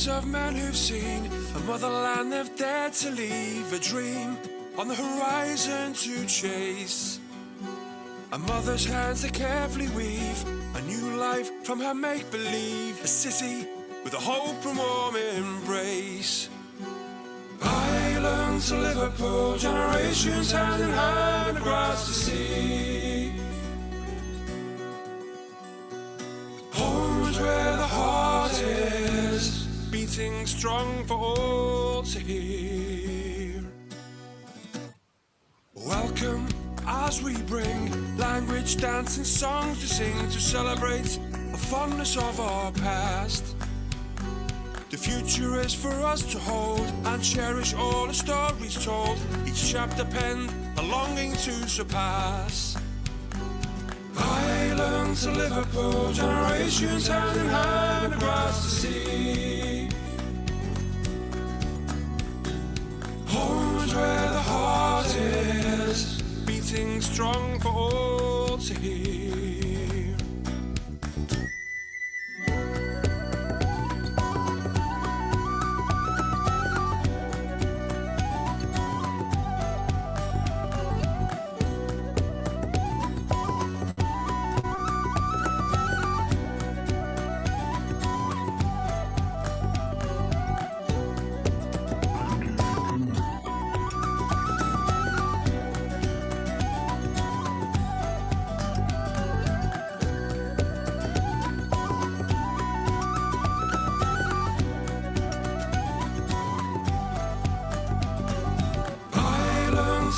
Stories of men who've seen a motherland they've dared to leave, a dream on the horizon to chase. A mother's hands that carefully weave a new life from her make-believe, a city with a hope and warm embrace. Ireland to Liverpool, generations hand in hand across the sea. Home's where the heart is, beating strong for all to hear. Welcome as we bring language, dance and songs to sing, to celebrate a fondness of our past. The future is for us to hold and cherish all the stories told, each chapter penned a longing to surpass. Ireland to Liverpool, generations hand in hand across the sea. Home's where the heart is, beating strong for all to hear.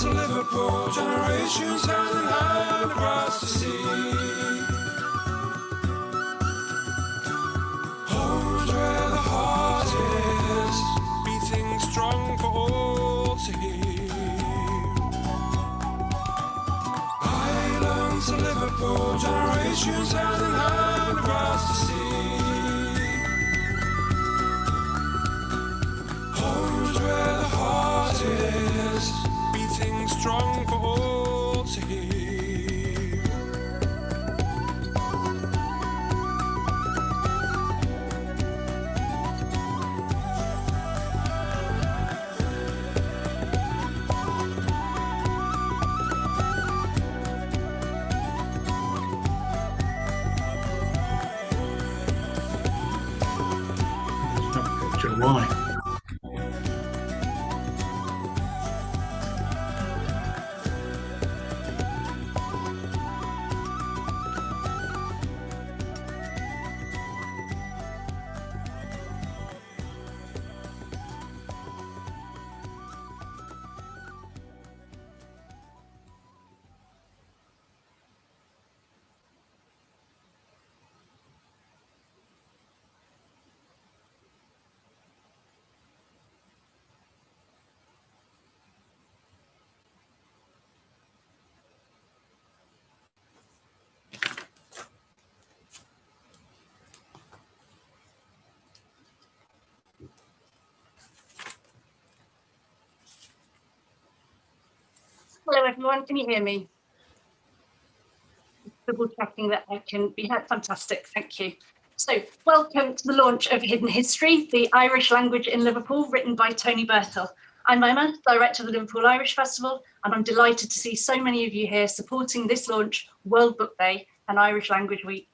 To Liverpool, generations hand in hand across the sea. Home's where the heart is, beating strong for all to hear. Ireland to Liverpool, generations hand in hand across the sea. Home's where the heart is, strong for all to hear. Why? Hello everyone, can you hear me? Double checking that I can be heard. Fantastic, thank you. So, welcome to the launch of Hidden History, the Irish language in Liverpool, written by Tony Birtle. I'm Emma, Director of the Liverpool Irish Festival, and I'm delighted to see so many of you here supporting this launch, World Book Day and Irish Language Week.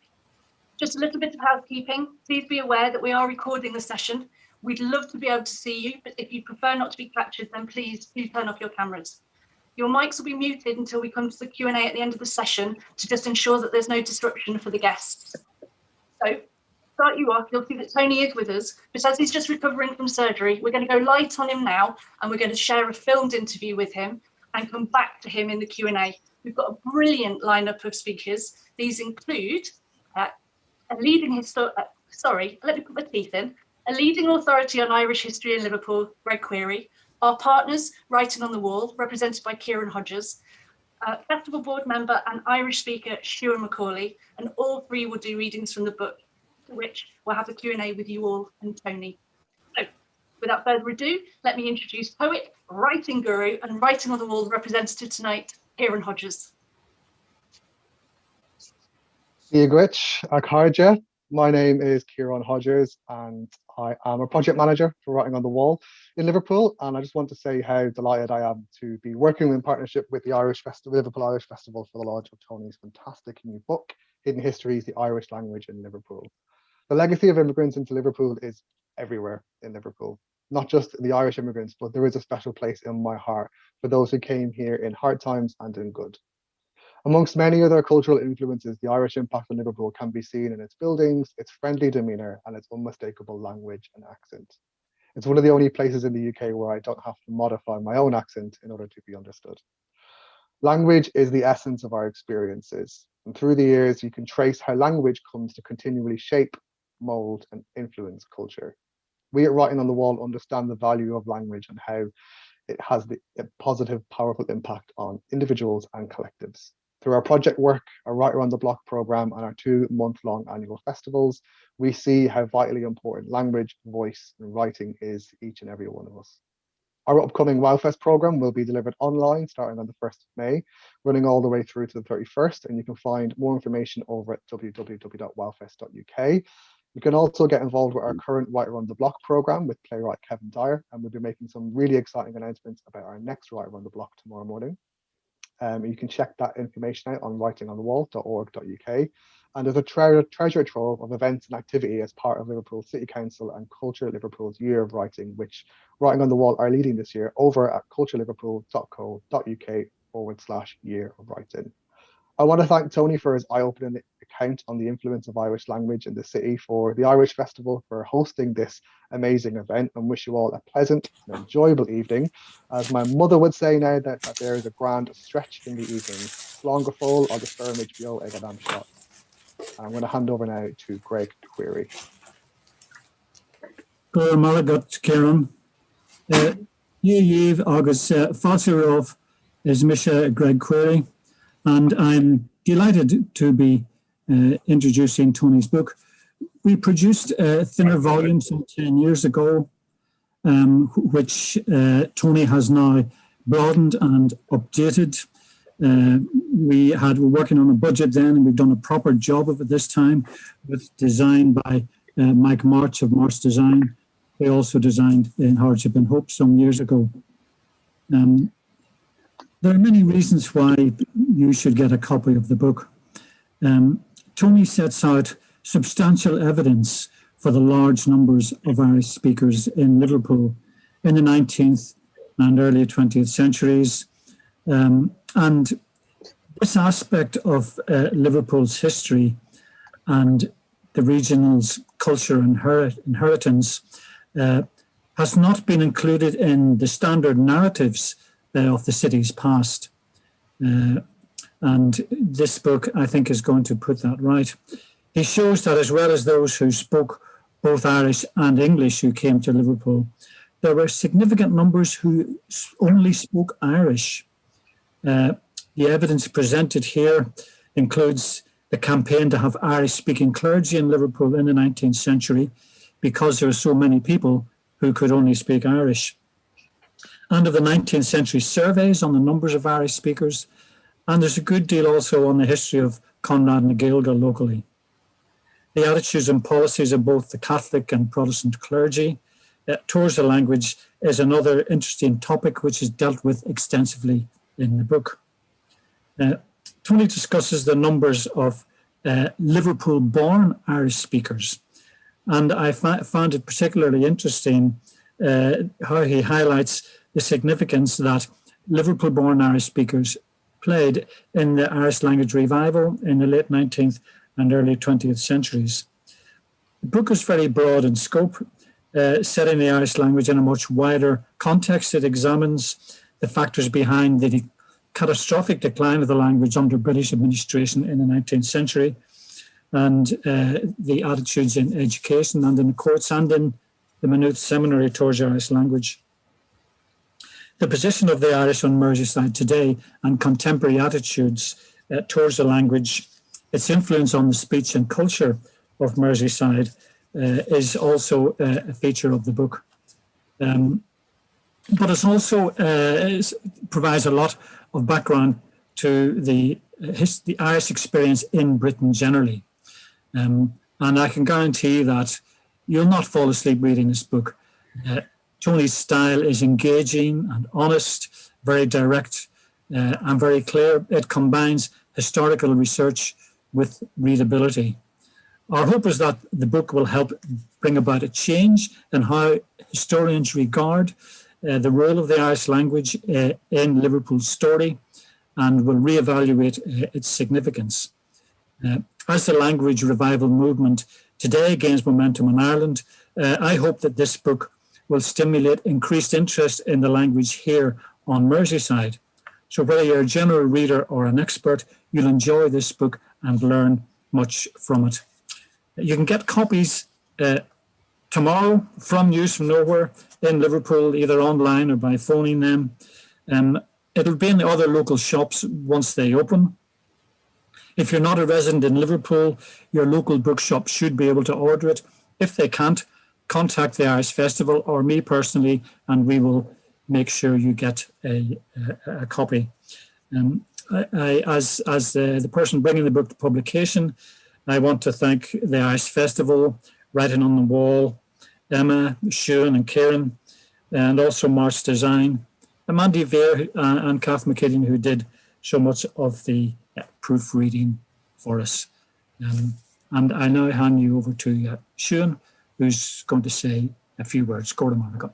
Just a little bit of housekeeping. Please be aware that we are recording the session. We'd love to be able to see you, but if you prefer not to be captured, then please do turn off your cameras. Your mics will be muted until we come to the Q&A at the end of the session to just ensure that there's no disruption for the guests. So, to start you off, you'll see that Tony is with us, but as he's just recovering from surgery, we're going to go light on him now, and we're going to share a filmed interview with him and come back to him in the Q&A. We've got a brilliant lineup of speakers. These include a leading a leading authority on Irish history in Liverpool, Greg Query. Our partners, Writing on the Wall, represented by Kieran Hodges, Festival Board member and Irish speaker, Stuart Macaulay, and all three will do readings from the book, to which we'll have a Q&A with you all and Tony. So, without further ado, let me introduce poet, writing guru, and Writing on the Wall representative tonight, Kieran Hodges. Díogwich, Akarja. My name is Kieran Hodges, and I am a project manager for Writing on the Wall in Liverpool, and I just want to say how delighted I am to be working in partnership with the Liverpool Irish Festival for the launch of Tony's fantastic new book, Hidden Histories, the Irish Language in Liverpool. The legacy of immigrants into Liverpool is everywhere in Liverpool, not just the Irish immigrants, but there is a special place in my heart for those who came here in hard times and in good. Amongst many other cultural influences, the Irish impact on Liverpool can be seen in its buildings, its friendly demeanour, and its unmistakable language and accent. It's one of the only places in the UK where I don't have to modify my own accent in order to be understood. Language is the essence of our experiences, and through the years, you can trace how language comes to continually shape, mould, and influence culture. We at Writing on the Wall understand the value of language and how it has a positive, powerful impact on individuals and collectives. Through our project work, our Writer on the Block programme, and our 2-month-long annual festivals, we see how vitally important language, voice, and writing is to each and every one of us. Our upcoming WowFest programme will be delivered online starting on the 1st of May, running all the way through to the 31st, and you can find more information over at www.wowfest.uk. You can also get involved with our current Writer on the Block programme with playwright Kevin Dyer, and we'll be making some really exciting announcements about our next Writer on the Block tomorrow morning. You can check that information out on writingonthewall.org.uk. And there's a treasure trove of events and activity as part of Liverpool City Council and Culture Liverpool's Year of Writing, which Writing on the Wall are leading this year over at cultureliverpool.co.uk/Year of Writing. I want to thank Tony for his eye-opening account on the influence of Irish language in the city, for the Irish Festival for hosting this amazing event, and wish you all a pleasant and enjoyable evening. As my mother would say now, that there is a grand stretch in the evening. Slán go fóill agus feirmeid beo ag an am shot. I'm going to hand over now to Greg Query. Gora Malagat Kieran. Yív agus Fásilrov is Misha Greg Query, and I'm delighted to be introducing Tony's book. We produced a thinner volume some 10 years ago, which Tony has now broadened and updated. We were working on a budget then, and we've done a proper job of it this time, with design by Mike March of March Design. They also designed In Hardship and Hope some years ago. There are many reasons why you should get a copy of the book. Tony sets out substantial evidence for the large numbers of Irish speakers in Liverpool in the 19th and early 20th centuries. And this aspect of Liverpool's history and the regional's culture and inheritance has not been included in the standard narratives of the city's past. And this book, I think, is going to put that right. He shows that as well as those who spoke both Irish and English who came to Liverpool, there were significant numbers who only spoke Irish. The evidence presented here includes the campaign to have Irish-speaking clergy in Liverpool in the 19th century because there were so many people who could only speak Irish. And of the 19th century surveys on the numbers of Irish speakers, and there's a good deal also on the history of Conrad na Gaeilge locally. The attitudes and policies of both the Catholic and Protestant clergy towards the language is another interesting topic which is dealt with extensively in the book. Tony discusses the numbers of Liverpool-born Irish speakers, and I found it particularly interesting how he highlights the significance that Liverpool-born Irish speakers played in the Irish language revival in the late 19th and early 20th centuries. The book is very broad in scope, setting the Irish language in a much wider context. It examines the factors behind the catastrophic decline of the language under British administration in the 19th century, and the attitudes in education and in the courts and in the Maynooth Seminary towards the Irish language. The position of the Irish on Merseyside today and contemporary attitudes towards the language, its influence on the speech and culture of Merseyside is also a feature of the book. But it also provides a lot of background to the Irish experience in Britain generally. And I can guarantee that you'll not fall asleep reading this book. Tony's style is engaging and honest, very direct, and very clear. It combines historical research with readability. Our hope is that the book will help bring about a change in how historians regard the role of the Irish language in Liverpool's story, and will reevaluate its significance. As the language revival movement today gains momentum in Ireland, I hope that this book will stimulate increased interest in the language here on Merseyside. So whether you're a general reader or an expert, you'll enjoy this book and learn much from it. You can get copies tomorrow from News from Nowhere in Liverpool, either online or by phoning them. It'll be in the other local shops once they open. If you're not a resident in Liverpool, your local bookshop should be able to order it. If they can't, contact the Irish Festival or me personally, and we will make sure you get a copy. As the person bringing the book to publication, I want to thank the Irish Festival, Writing on the Wall, Emma, Sian and Kieran, and also March Design, Mandy Veer and Kath McKiddin, who did so much of the proofreading for us. And I now hand you over to Sian, who's going to say a few words. Gorda Monica.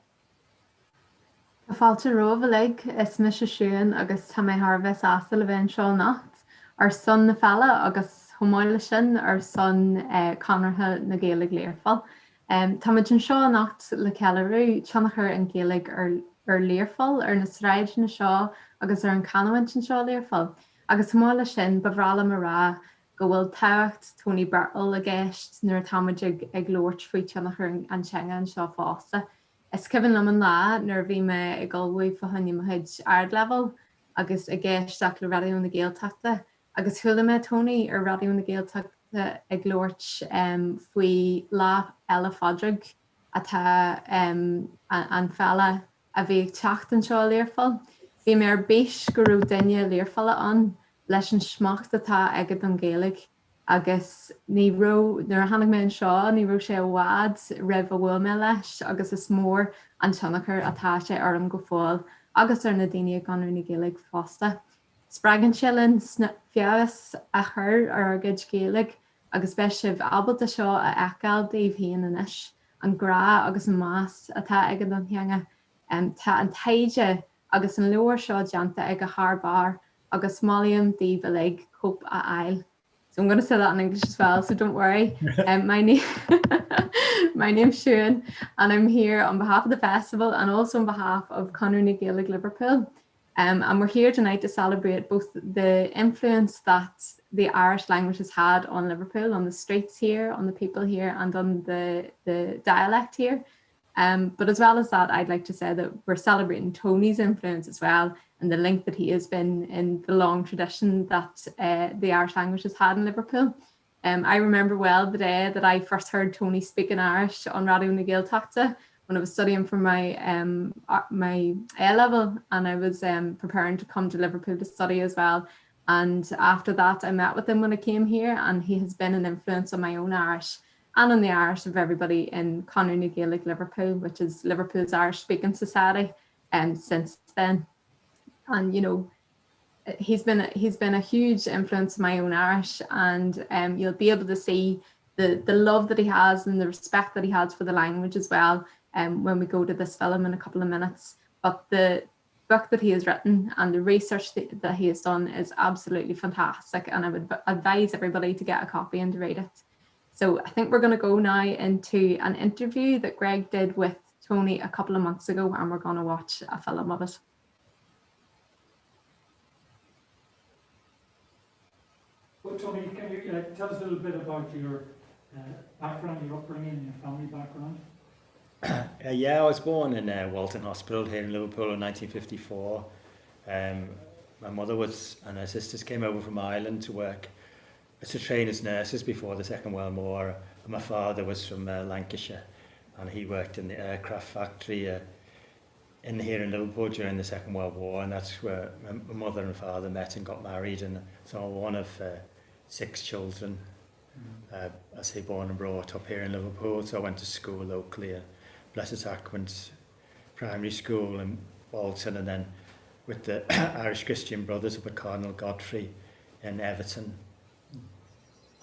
Fáilte roimh is mis siúin agus tá mé tharbheith astal a bhein seo nacht ar son na fella agus thomáile sin ar son conartha na Gaeilge léirfol. Tá muid an seo nacht le cealarú teannachar an Gaeilge ar léirfol ar na sráid na seo agus ar an canhaint an seo léirfol. Agus thomáile sin bhrála mar rá go bhfuil teacht Tony Bertol a gceist nuair támuid ag glóirt faoi teannachar an teanga an seo fásta. Is ciban le an lá nuair bhí me ag galbhaí fahanne maid ard level agus a gceisteach le radio na Gaeltachta agus thula me Tony ar radio na Gaeltachta ag glóirt faoi lá eile fádraig atá an fella a bhí teacht an seo léirfol. Bhí mé ar béis go raibh duine léirfola an leis an smacht atá agad an Gaeilge agus ní raibh nuair a tháinig mé an seo ní raibh sé bhád raibh a bhfuil me leis agus is mór an teannachar atá sé orm go fáil agus ar na daine ganú na Gaeilge fásta. Spragan silinn fiabhas a chur ar agad Gaeilge agus be sibh albalta seo a eáil daobh híon inis an grá agus an más atá agad an theanga tá an taide agus an leabhar seo deanta ag a thbhar agus málaíonn daobh le cóp a ail. So I'm going to say that in English as well, so don't worry. My name's Sian, and I'm here on behalf of the festival and also on behalf of Conradh na Gaeilge Liverpool. And we're here tonight to celebrate both the influence that the Irish language has had on Liverpool, on the streets here, on the people here, and on the dialect here. But as well as that, I'd like to say that we're celebrating Tony's influence as well, and the link that he has been in the long tradition that the Irish language has had in Liverpool. I remember well the day that I first heard Tony speak in Irish on Radio na Gaeltachta when I was studying for my A-level, and I was preparing to come to Liverpool to study as well. And after that, I met with him when I came here, and he has been an influence on my own Irish and on the Irish of everybody in Conradh na Gaeilge Liverpool, which is Liverpool's Irish Speaking Society, since then. And you know, he's been a huge influence on my own Irish, and you'll be able to see the love that he has and the respect that he has for the language as well when we go to this film in a couple of minutes. But the book that he has written and the research that he has done is absolutely fantastic, and I would advise everybody to get a copy and to read it. So I think we're going to go now into an interview that Greg did with Tony a couple of months ago, and we're going to watch a film of it. Well, Tony, can you tell us a little bit about your background, your upbringing, your family background? Yeah, I was born in Walton Hospital here in Liverpool in 1954. My mother and her sisters came over from Ireland to work to train as nurses before the Second World War. And my father was from Lancashire, and he worked in the aircraft factory here in Liverpool during the Second World War, and that's where my mother and father met and got married, and so I'm one of 6 children I say born and brought up here in Liverpool, so I went to school locally at Blessed Sacrament Primary School in Walton, and then with the Irish Christian Brothers up at Cardinal Godfrey in Everton.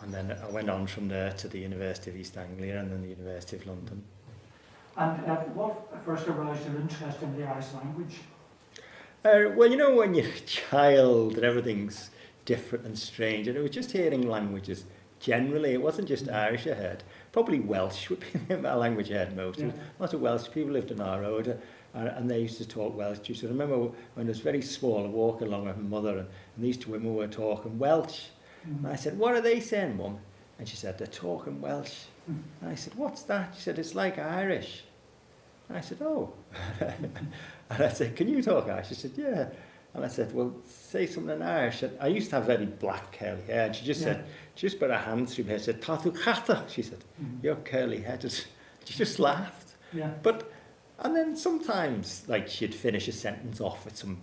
And then I went on from there to the University of East Anglia and then the University of London. And what first aroused your interest in the Irish language? Well, you know, when you're a child and everything's different and strange, and it was just hearing languages generally. It wasn't just Irish I heard. Probably Welsh would be my language I heard most. Yeah. Lots of Welsh people lived in our road, and they used to talk Welsh too. So I remember when I was very small, walking along with my mother, and these two women were talking Welsh. And I said, "What are they saying, Mum?" And she said, "They're talking Welsh." And I said, "What's that?" She said, "It's like Irish." And I said, "Oh." And I said, "Can you talk Irish?" She said, "Yeah." And I said, "Well, say something in Irish." And I used to have very black curly hair, and she just said, she just put her hands through my hair, said, "Tatu chata." She said, "You're curly headed." She just laughed. Yeah. And then sometimes, like, she'd finish a sentence off with some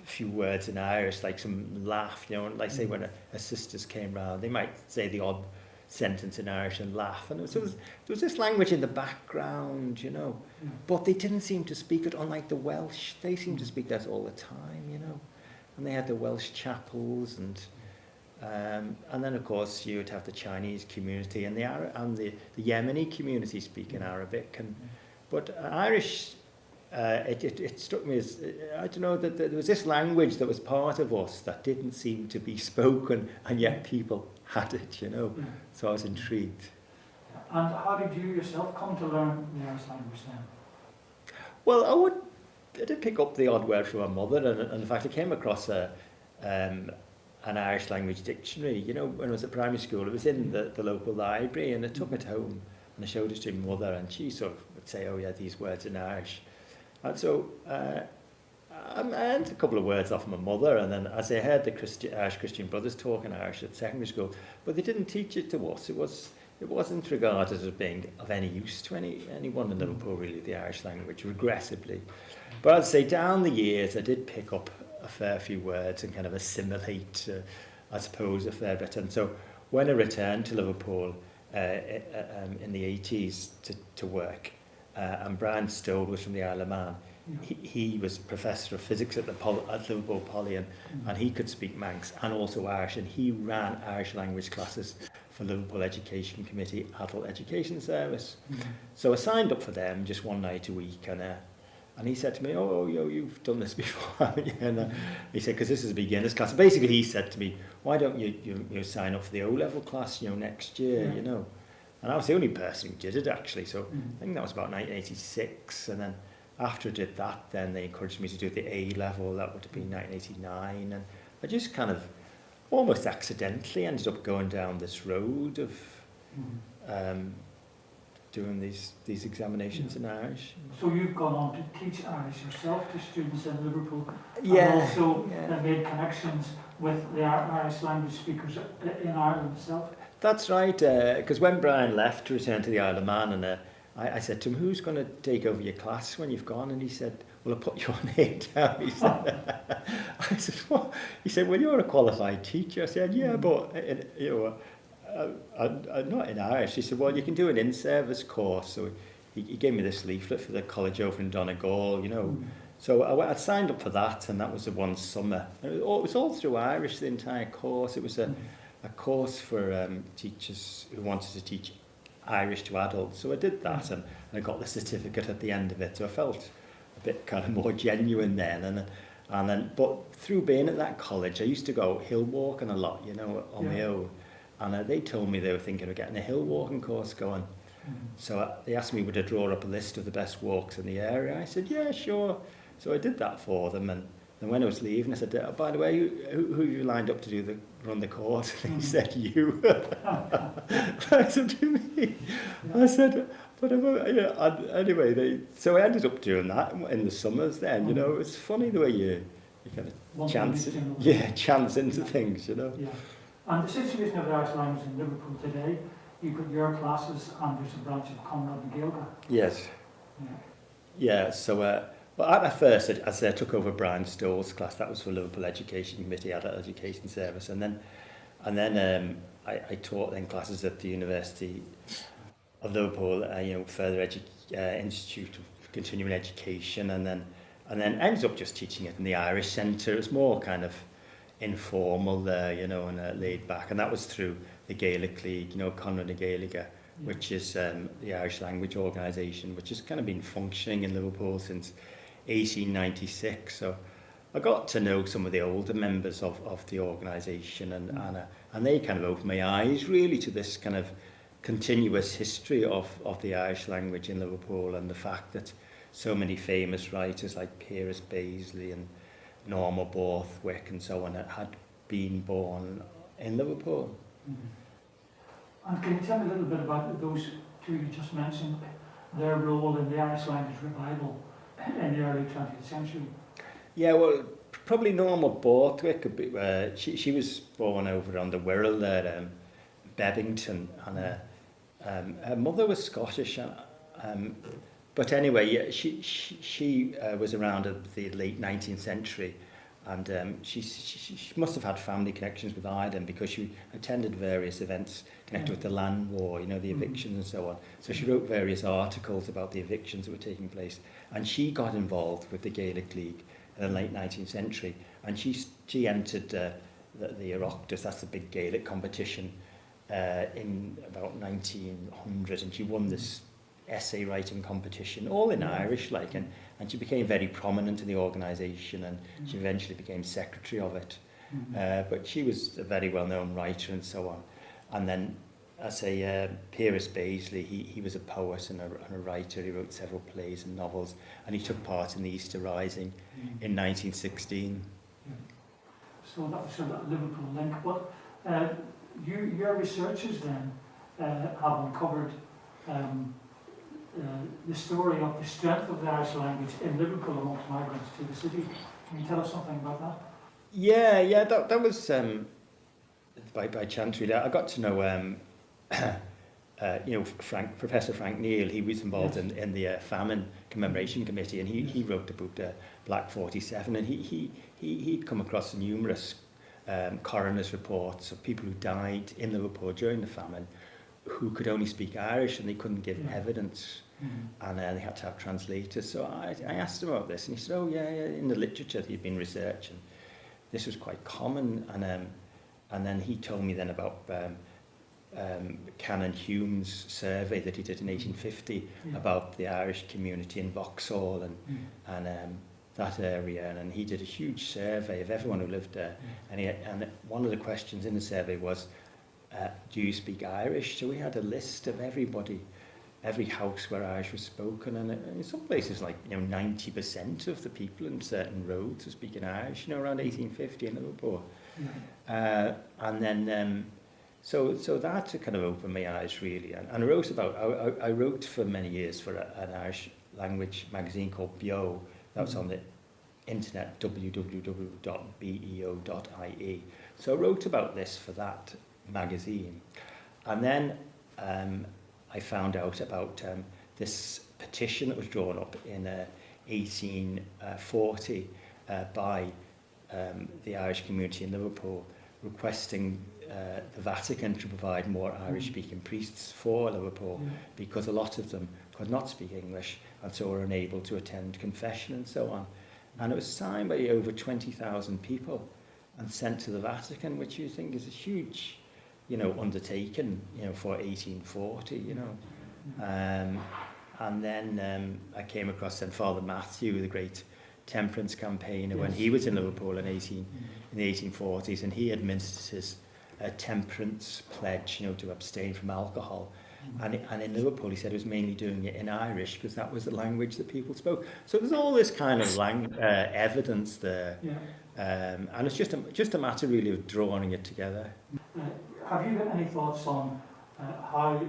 few words in Irish, like some laugh, you know, like say when her sisters came round, they might say the odd sentence in Irish and laugh. And there was this language in the background, you know, but they didn't seem to speak it, unlike the Welsh. They seemed to speak that all the time, you know. And they had the Welsh chapels, and then of course you would have the Chinese community and the Yemeni community speaking Arabic, but Irish. It struck me as, I don't know, that there was this language that was part of us that didn't seem to be spoken, and yet people had it, you know. So I was intrigued. And how did you yourself come to learn the Irish language then? Well, I did pick up the odd word from my mother, and in fact I came across an Irish language dictionary, you know, when I was at primary school. It was in the local library, and I took it home and I showed it to my mother, and she sort of would say, "Oh yeah, these words in Irish." And so I learned a couple of words off my mother, and then as I heard the Irish Christian Brothers talking Irish at secondary school, but they didn't teach it to us. It wasn't regarded as being of any use to anyone in Liverpool, really, the Irish language, regrettably. But I'd say down the years I did pick up a fair few words and kind of assimilate, I suppose, a fair bit. And so when I returned to Liverpool in the 80s to work, and Brian Stowe was from the Isle of Man. He was professor of physics at Liverpool Poly, and he could speak Manx and also Irish, and he ran Irish language classes for Liverpool Education Committee Adult Education Service. So I signed up for them just one night a week, and he said to me, "Oh, you've done this before, haven't you?" And he said, because this is a beginner's class. Basically, he said to me, "Why don't you sign up for the O-level class, you know, next year, you know?" And I was the only person who did it, actually. So I think that was about 1986. And then after I did that, then they encouraged me to do the A-level. That would have been 1989. And I just kind of almost accidentally ended up going down this road of doing these examinations in Irish. So you've gone on to teach Irish yourself to students in Liverpool, Yeah. and also made connections with the Irish language speakers in Ireland itself. That's right, because when Brian left to return to the Isle of Man, and I said to him, "Who's going to take over your class when you've gone?" And he said, "Well, I'll put your name down." He said, I said, "What?" He said, "Well, you're a qualified teacher." I said, "Yeah, but you know, I'm not in Irish." He said, "Well, you can do an in-service course." So he gave me this leaflet for the college over in Donegal, you know. So I signed up for that, and that was the one summer. And it was all through Irish, the entire course. It was a course for teachers who wanted to teach Irish to adults. So I did that, and I got the certificate at the end of it. So I felt a bit kind of more genuine then. And then, but through being at that college, I used to go hill walking a lot, you know, on my own. And they told me they were thinking of getting a hill walking course going. So they asked me would I draw up a list of the best walks in the area. I said, "Yeah, sure." So I did that for them, and when I was leaving, I said, "Oh, by the way, who you lined up to run the course?" And he said, "You." I said, "To me?" I said, "But anyway." So I ended up doing that in the summers. Then, you know, it's funny the way you kind of chance into things, you know. Yeah. And the situation of the Irish language in Liverpool today, you've got your classes, and there's a branch of Conrad and Gaeilge. Yes. Yeah. So. Well, at first, as I took over Brian Stowe's class, that was for Liverpool Education Committee Adult Education Service, and then and then I taught then classes at the University of Liverpool, further Institute of Continuing Education, and then ended up just teaching it in the Irish Centre. It was more kind of informal there, and laid back, and that was through the Gaelic League, Conradh na Gaeilge, which is the Irish language organisation, which has kind of been functioning in Liverpool since 1896. So I got to know some of the older members of the organisation, and they kind of opened my eyes really to this kind of continuous history of the Irish language in Liverpool, and the fact that so many famous writers like Piers Paisley and Norma Borthwick and so on had been born in Liverpool. And can you tell me a little bit about those two you just mentioned, their role in the Irish language revival in the early 20th century? Yeah, well, probably Norma Borthwick. She was born over on the Wirral there, Bebington, and her mother was Scottish. But anyway, yeah, she was around at the late 19th century, and she must have had family connections with Ireland, because she attended various events connected with the land war, the evictions and so on. So she wrote various articles about the evictions that were taking place, and she got involved with the Gaelic League in the late 19th century, and she entered the Oireachtas, that's the big Gaelic competition, in about 1900, and she won this essay writing competition, all in Irish, and she became very prominent in the organisation, and she eventually became secretary of it. But she was a very well-known writer and so on. And then, I say, Piers Paisley, he was a poet and a writer. He wrote several plays and novels, and he took part in the Easter Rising in 1916. So that was that Liverpool link. But your researchers then have uncovered the story of the strength of the Irish language in Liverpool amongst migrants to the city. Can you tell us something about that? Yeah, that was by chance really. I got to know Professor Frank Neal. He was involved in the famine commemoration committee, and he wrote the book Black 47, and he'd come across numerous coroner's reports of people who died in Liverpool during the famine who could only speak Irish, and they couldn't give evidence, and they had to have translators. So I asked him about this, and he said, oh yeah, in the literature he'd been researching, this was quite common, and then he told me then about Canon Hume's survey that he did in 1850 about the Irish community in Vauxhall and that area, and he did a huge survey of everyone who lived there, and one of the questions in the survey was, do you speak Irish? So we had a list of everybody, every house where Irish was spoken, and in some places 90% of the people in certain roads were speaking Irish, around 1850 in Liverpool. And then so that kind of opened my eyes really, and I wrote I wrote for many years for an Irish language magazine called Bio that was on the internet, www.beo.ie. So I wrote about this for that magazine, and then I found out about this petition that was drawn up in 1840 by the Irish community in Liverpool, requesting the Vatican to provide more Irish-speaking priests for Liverpool, because a lot of them could not speak English and so were unable to attend confession and so on. And it was signed by over 20,000 people and sent to the Vatican, which you think is a huge undertaken, for 1840, and then I came across then Father Matthew, the great temperance campaigner, when he was in Liverpool in the 1840s, and he administered his temperance pledge, to abstain from alcohol. And in Liverpool, he said he was mainly doing it in Irish because that was the language that people spoke. So there's all this kind of evidence there, and it's just a matter really of drawing it together. Have you got any thoughts on how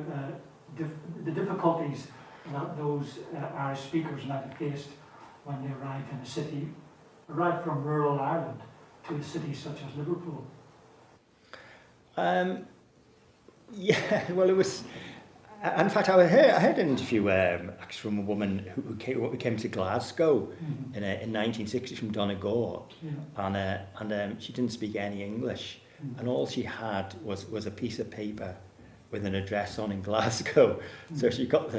the difficulties that those Irish speakers might have faced when they arrived in a city, arrived from rural Ireland to a city such as Liverpool? Yeah, well, it was. In fact, I heard an interview actually from a woman who came to Glasgow in 1960 from Donegal, and she didn't speak any English, and all she had was a piece of paper with an address on in Glasgow. So she got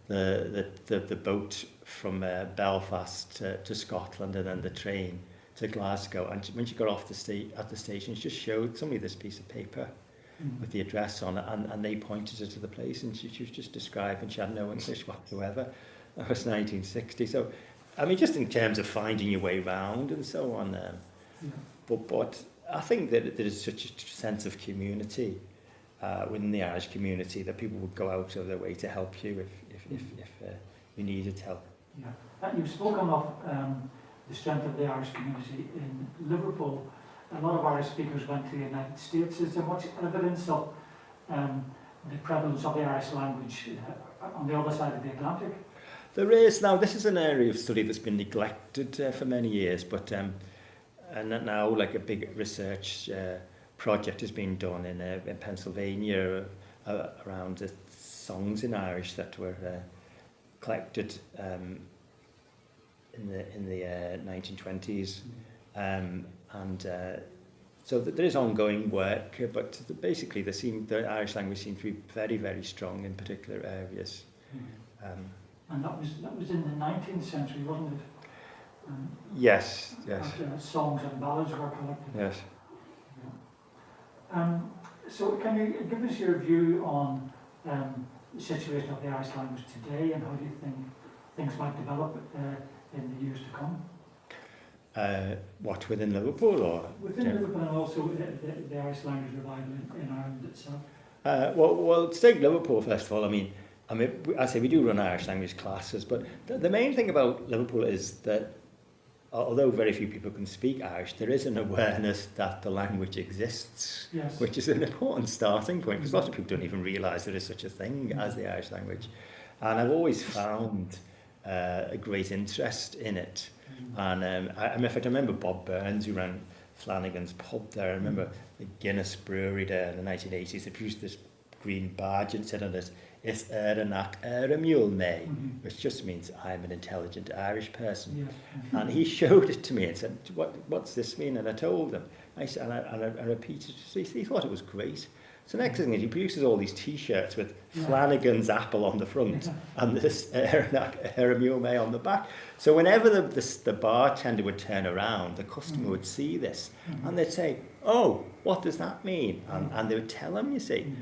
the boat from Belfast to Scotland, and then the train to Glasgow. And when she got off at the station, she just showed somebody this piece of paper with the address on it, and they pointed her to the place, and she was just describing. She had no English whatsoever. That was 1960. So, I mean, just in terms of finding your way round and so on. But I think that there is such a sense of community within the Irish community that people would go out of their way to help you if you needed help. Yeah. You've spoken of the strength of the Irish community in Liverpool. A lot of Irish speakers went to the United States. Is there much evidence of the prevalence of the Irish language on the other side of the Atlantic? There is. Now, this is an area of study that's been neglected for many years, but and now like a big research project has been done in Pennsylvania around the songs in Irish that were collected in the 1920s, so there is ongoing work, but basically the Irish language seems to be very, very strong in particular areas. And that was in the 19th century, wasn't it? Yes. After songs and ballads were collected. Yes. Yeah. So can you give us your view on the situation of the Irish language today, and how do you think things might develop in the years to come? What, within Liverpool or? Within Liverpool, and also the Irish language revival in Ireland itself. Well, to take Liverpool first of all, I mean, I say we do run Irish language classes, but the main thing about Liverpool is that although very few people can speak Irish, there is an awareness that the language exists, Yes. which is an important starting point, because a lot of people don't even realise there is such a thing as the Irish language. And I've always found a great interest in it. And I remember Bob Burns, who ran Flanagan's pub there. I remember the Guinness brewery there in the 1980s. They produced this green badge and said on it, "Is Erenac Eremule May," which just means I'm an intelligent Irish person. Yes. And he showed it to me and said, what's this mean? And I told him. I repeated it. He thought it was great. So next thing is he produces all these T-shirts with Flanagan's apple on the front and this Erenac Eremule May on the back. So whenever the bartender would turn around, the customer would see this and they'd say, "Oh, what does that mean?" And they would tell him, you see.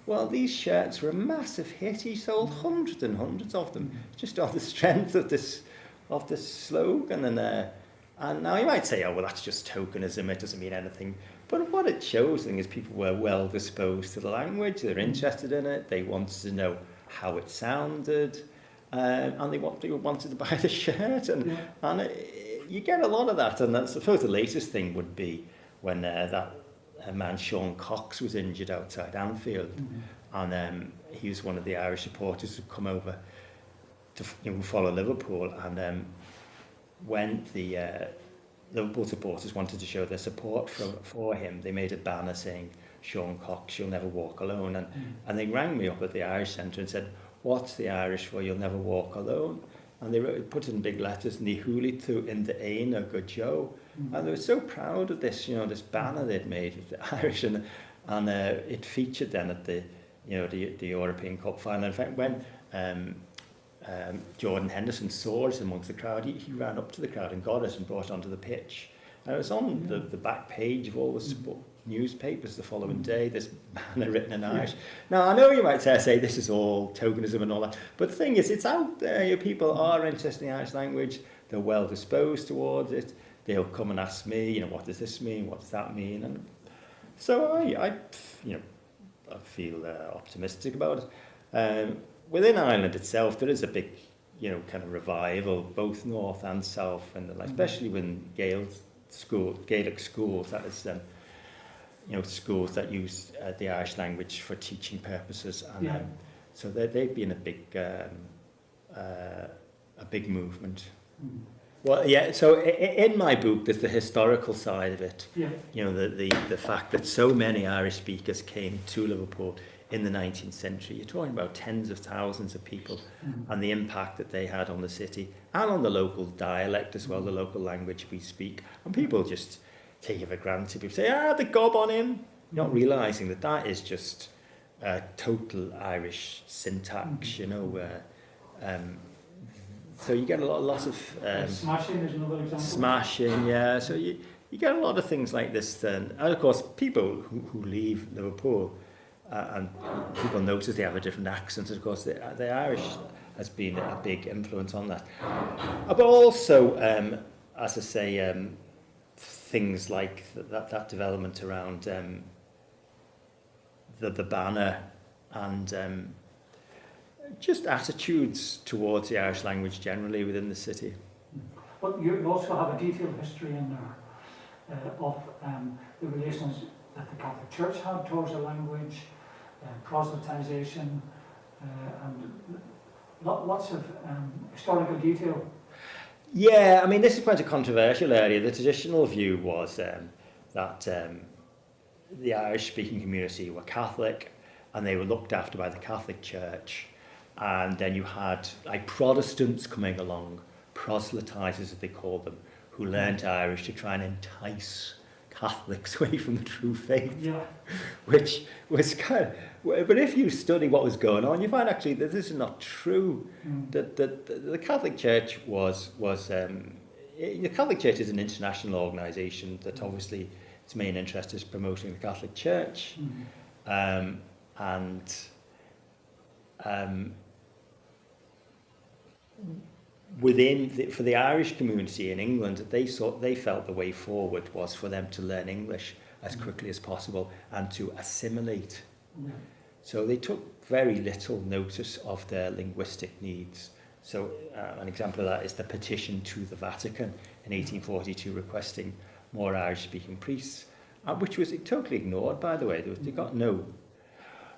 Well, these shirts were a massive hit. He sold hundreds and hundreds of them, just on the strength of this slogan. And now you might say, "Oh, well, that's just tokenism. It doesn't mean anything." But what it shows is people were well disposed to the language. They're interested in it. They wanted to know how it sounded, and they wanted to buy the shirt. And you get a lot of that. And I suppose the latest thing would be when that man Sean Cox was injured outside Anfield, and he was one of the Irish supporters who come over to follow Liverpool, and when the Liverpool supporters wanted to show their support for him, they made a banner saying, "Sean Cox, you'll never walk alone," and they rang me up at the Irish Centre and said, "What's the Irish for? You'll never walk alone." And they put it in big letters, "Ní húlí tú in the ain a go Joe." And they were so proud of this, this banner they'd made with the Irish, and it featured then at the European Cup final. In fact, when Jordan Henderson saw us amongst the crowd, he ran up to the crowd and got us and brought it onto the pitch. And it was on the back page of all the newspapers the following day, this banner written in Irish. Now, I know you might say this is all tokenism and all that, but the thing is, it's out there. People are interested in the Irish language. They're well disposed towards it. They'll come and ask me, what does this mean? What does that mean? And so I feel optimistic about it. Within Ireland itself, there is a big, kind of revival, both north and south, and especially when Gaelic schools, that is, schools that use the Irish language for teaching purposes, and so they've been a big movement. Well, yeah. So in my book, there's the historical side of it. Yeah. The fact that so many Irish speakers came to Liverpool in the 19th century. You're talking about tens of thousands of people, and the impact that they had on the city and on the local dialect as well, the local language we speak. And people just take it for granted. People say, "The gob on him." not realising that that is just total Irish syntax, you know. So you get a lot of Smashing is another example. smashing, yeah. So you get a lot of things like this then. And of course, people who leave Liverpool, and people notice they have a different accent. Of course, the Irish has been a big influence on that. But also, as I say, things like that development around the banner and just attitudes towards the Irish language generally within the city. But you also have a detailed history in there of the relations that the Catholic Church had towards the language, proselytization, and lots of historical detail. Yeah, I mean, this is quite a controversial area. The traditional view was that the Irish-speaking community were Catholic and they were looked after by the Catholic Church. And then you had like Protestants coming along, proselytizers as they call them, who learnt Irish to try and entice Catholics away from the true faith. Yeah. Which was kind of, but if you study what was going on, you find actually that this is not true. That the Catholic Church the Catholic Church is an international organisation that obviously its main interest is promoting the Catholic Church, for the Irish community in England, they felt the way forward was for them to learn English as quickly as possible and to assimilate. Yeah. So they took very little notice of their linguistic needs. So an example of that is the petition to the Vatican in 1842 requesting more Irish-speaking priests, which was totally ignored, by the way. They got no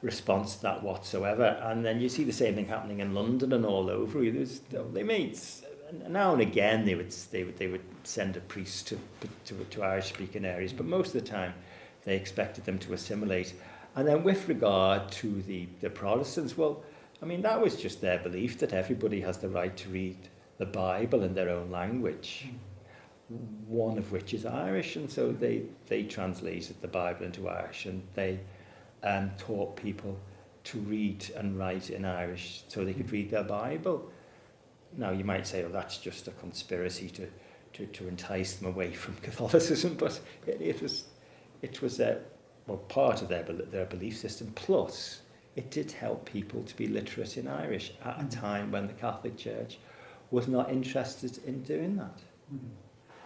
response to that whatsoever. And then you see the same thing happening in London and all over. They made, now and again they would send a priest to Irish-speaking areas, but most of the time they expected them to assimilate. And then with regard to the Protestants, well, I mean, that was just their belief that everybody has the right to read the Bible in their own language, one of which is Irish. And so they translated the Bible into Irish, and they taught people to read and write in Irish so they could read their Bible. Now, you might say, oh, that's just a conspiracy to entice them away from Catholicism, but it was part of their belief system. Plus, it did help people to be literate in Irish at a time when the Catholic Church was not interested in doing that.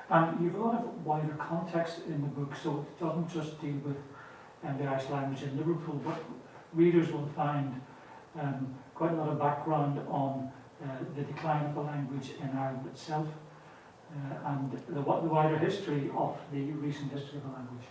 And you've a lot of wider context in the book, so it doesn't just deal with the Irish language in Liverpool, but readers will find quite a lot of background on the decline of the language in Ireland itself and the wider history of the recent history of the language.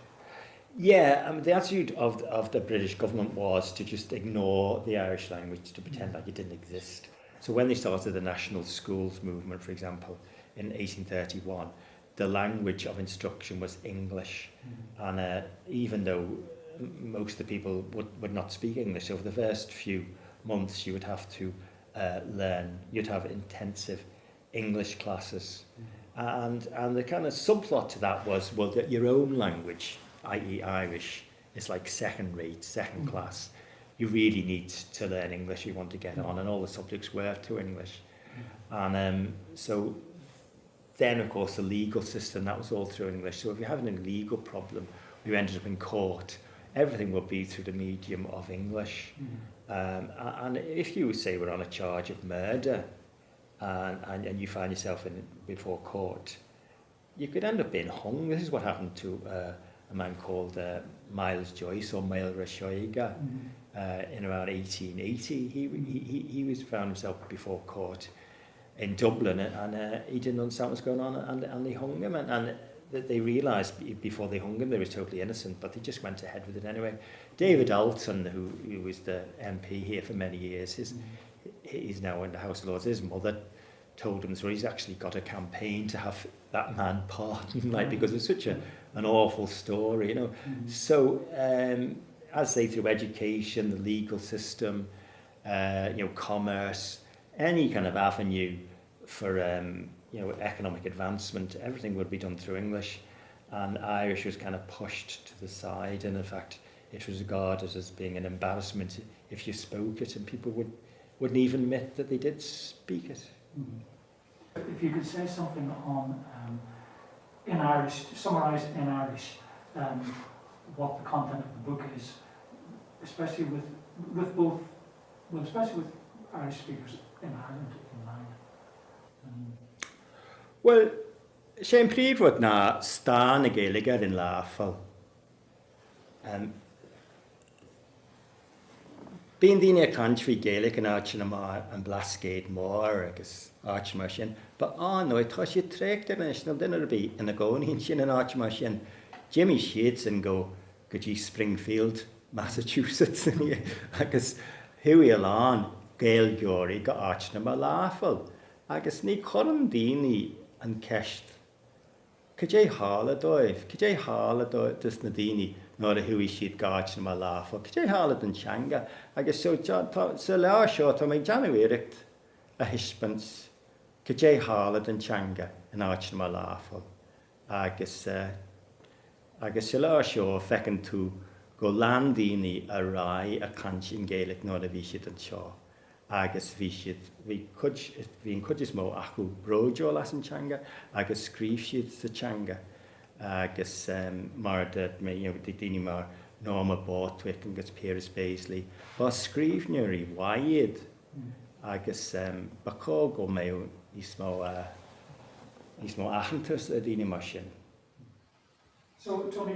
Yeah, the attitude of the British government was to just ignore the Irish language, to pretend like it didn't exist. So when they started the national schools movement, for example, in 1831, the language of instruction was English. And even though most of the people would not speak English, over the first few months you would have to learn, you'd have intensive English classes. And the kind of subplot to that was, well, that your own language, i.e. Irish, is like second rate, second class. You really need to learn English if you want to get on, and all the subjects were to English. And so then, of course, the legal system, that was all through English. So if you're having a legal problem, you ended up in court, everything will be through the medium of English. And if you, say, were on a charge of murder, and you find yourself before court, you could end up being hung. This is what happened to a man called Miles Joyce, or Mael Rashoiga, in around 1880. He was found himself before court in Dublin, and he didn't understand what was going on, and they hung him, and they realised before they hung him they was totally innocent, but they just went ahead with it anyway. David Alton, who was the MP here for many years, he's now in the House of Lords. His mother told him, so he's actually got a campaign to have that man pardoned, like, because it's such an awful story, you know. So as they, through education, the legal system, commerce, any kind of avenue for economic advancement, everything would be done through English, and Irish was kind of pushed to the side. And in fact, it was regarded as being an embarrassment if you spoke it, and people wouldn't even admit that they did speak it. If you could say something on, in Irish, summarised in Irish, what the content of the book is, especially with both, well, especially with Irish speakers in Ireland in mind. Well, Shane prif fod na stan y Gaeleg ar yn laffol. Bín daoine cant fi Gaeleg yn áit yma yn blasgéid mór agus áit mar sin, ba nó tá sé trécht ar nes na dyna'r bí yn y gcónaíonn sin yn áit mar sin. Jimmy Sheets yn go dtí Springfield, Massachusetts, agus hiwi alán Gaelgeorí go áit na mar laffol. Agus ní choran daoine an ceist. Cé hála dóibh, cé hála dus na daoine nóair a thuí siad gáit na mar láfa, cé hála an teanga, agus so leá seo tá méid deanúireacht a hispans, cé hála an teanga an áit na mar láfa. Agus se leá seo fecinn tú go lean daoine a rá a cant in Gaeleg nóair a bhí siad an seo. Agus bhín cud is mó acu brojo las an teanga, agus scríb siad sa teanga. Agus mar daoine mar Norma Borthwick agus Piers Paisley. Ba scríbnear I bhaiad agus bacó go mé is mó achantas a daoine mar sin. So, Tony,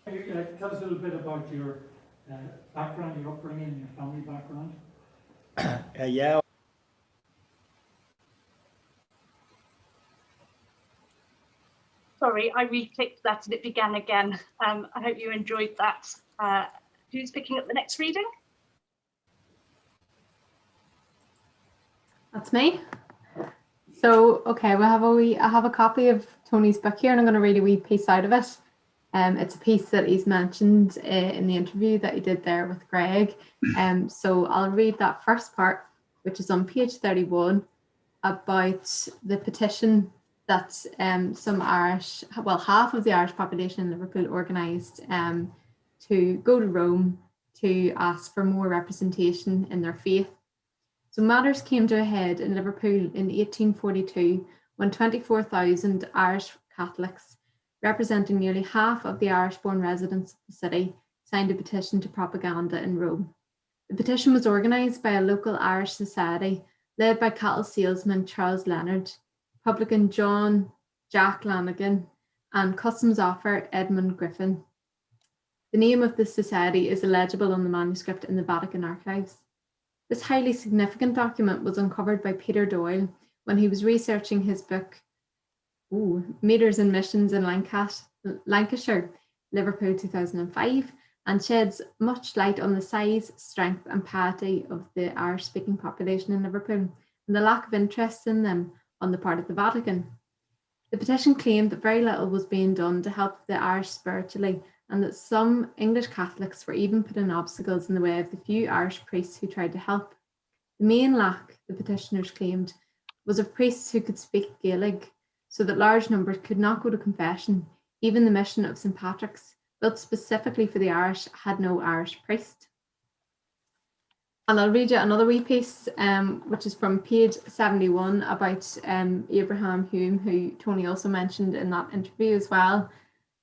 can you tell us a little bit about your background, your upbringing, your family background? Yeah. Sorry, I re-clicked that and it began again. I hope you enjoyed that. Who's picking up the next reading? That's me. So, okay, I have a copy of Tony's book here, and I'm going to read a wee piece out of it. It's a piece that he's mentioned in the interview that he did there with Greg. So I'll read that first part, which is on page 31, about the petition that some Irish, well, half of the Irish population in Liverpool organised to go to Rome to ask for more representation in their faith. So matters came to a head in Liverpool in 1842 when 24,000 Irish Catholics, representing nearly half of the Irish-born residents of the city, signed a petition to propaganda in Rome. The petition was organised by a local Irish society led by cattle salesman Charles Leonard, publican Jack Lanigan, and customs officer Edmund Griffin. The name of this society is illegible on the manuscript in the Vatican archives. This highly significant document was uncovered by Peter Doyle when he was researching his book, Meters and Missions in Lancashire, Liverpool 2005, and sheds much light on the size, strength and piety of the Irish-speaking population in Liverpool and the lack of interest in them on the part of the Vatican. The petition claimed that very little was being done to help the Irish spiritually, and that some English Catholics were even putting obstacles in the way of the few Irish priests who tried to help. The main lack, the petitioners claimed, was of priests who could speak Gaelic, so that large numbers could not go to confession. Even the mission of St. Patrick's, built specifically for the Irish, had no Irish priest. And I'll read you another wee piece, which is from page 71 about Abraham Hume, who Tony also mentioned in that interview as well.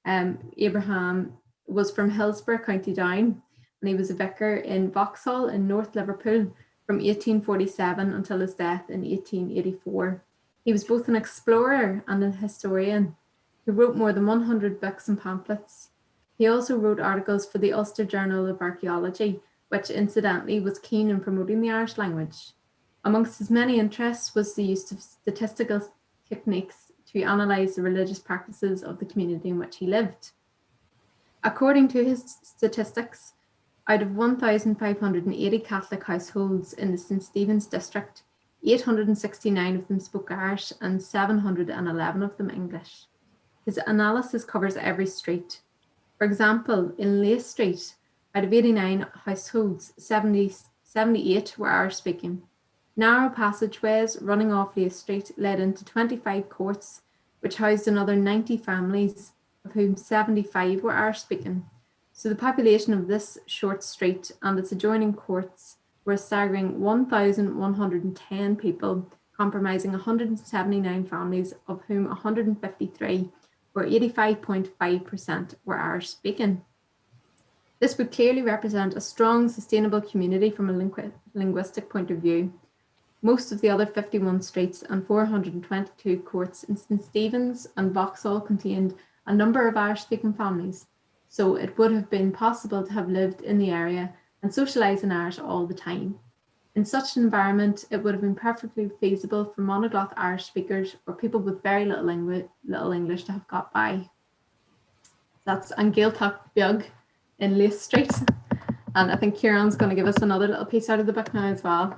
Abraham was from Hillsborough, County Down, and he was a vicar in Vauxhall in North Liverpool from 1847 until his death in 1884. He was both an explorer and a historian who wrote more than 100 books and pamphlets. He also wrote articles for the Ulster Journal of Archaeology, which incidentally was keen in promoting the Irish language. Amongst his many interests was the use of statistical techniques to analyse the religious practices of the community in which he lived. According to his statistics, out of 1,580 Catholic households in the St. Stephen's district, 869 of them spoke Irish and 711 of them English. His analysis covers every street. For example, in Leigh Street, out of 89 households, 78 were Irish speaking. Narrow passageways running off Leigh Street led into 25 courts, which housed another 90 families, of whom 75 were Irish speaking. So the population of this short street and its adjoining courts were a staggering 1,110 people, comprising 179 families, of whom 153, or 85.5%, were Irish speaking. This would clearly represent a strong, sustainable community from a linguistic point of view. Most of the other 51 streets and 422 courts in St. Stephen's and Vauxhall contained a number of Irish-speaking families, so it would have been possible to have lived in the area and socialise in Irish all the time. In such an environment, it would have been perfectly feasible for monoglot Irish speakers or people with very little English to have got by. That's An Gaeltacht Beag in Lace Street. And I think Kieran's going to give us another little piece out of the book now as well.